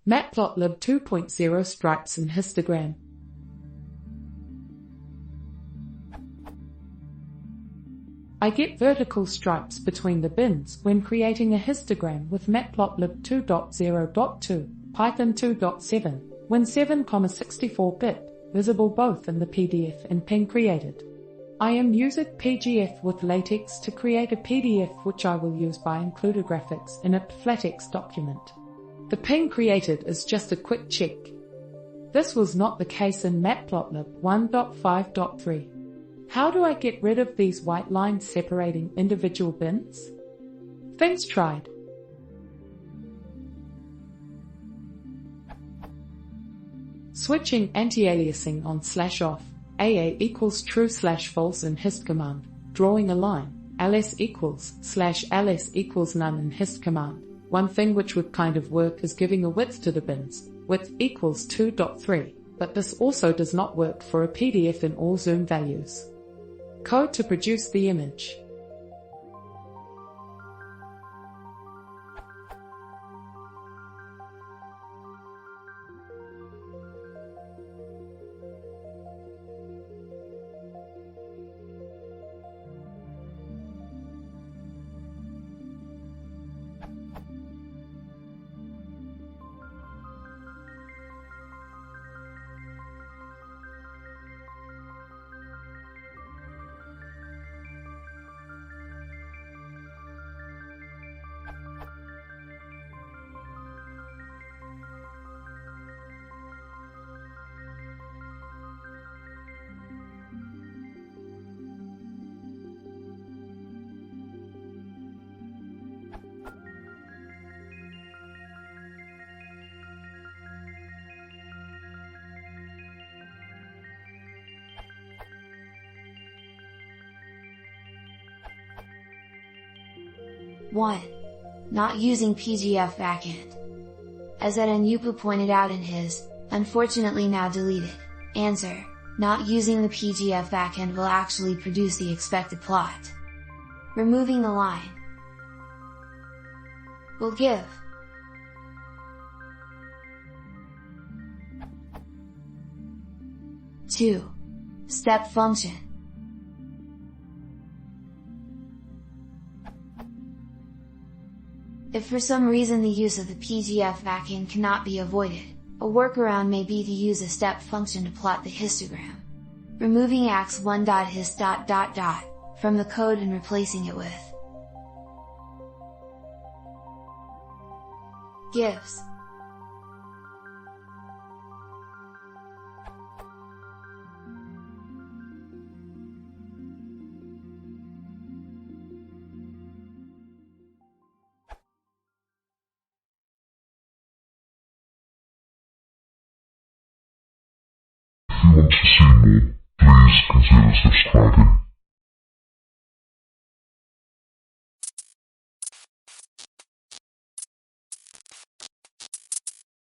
Matplotlib 2.0 Stripes and histogram. I get vertical stripes between the bins when creating a histogram with Matplotlib 2.0.2, Python 2.7, when 7,64-bit, visible both in the PDF and pen created. I am using PGF with LaTeX to create a PDF which I will use by including graphics in a flattex document. The pen created is just a quick check. This was not the case in Matplotlib 1.5.3. How do I get rid of these white lines separating individual bins? Things tried. Switching anti-aliasing on /off, AA equals true /false in hist command, drawing a line, ls equals /ls equals none in hist command. One thing which would kind of work is giving a width to the bins, width equals 2.3, but this also does not work for a PDF in all zoom values. Code to produce the image. One. Not using PGF backend. As Ed and Yupa pointed out in his, unfortunately now deleted, answer, not using the PGF backend will actually produce the expected plot. Removing the line will give two step function. If for some reason the use of the PGF backend cannot be avoided, a workaround may be to use a step function to plot the histogram. Removing ax1.hist ... from the code and replacing it with gives If you want to see more, please consider subscribing.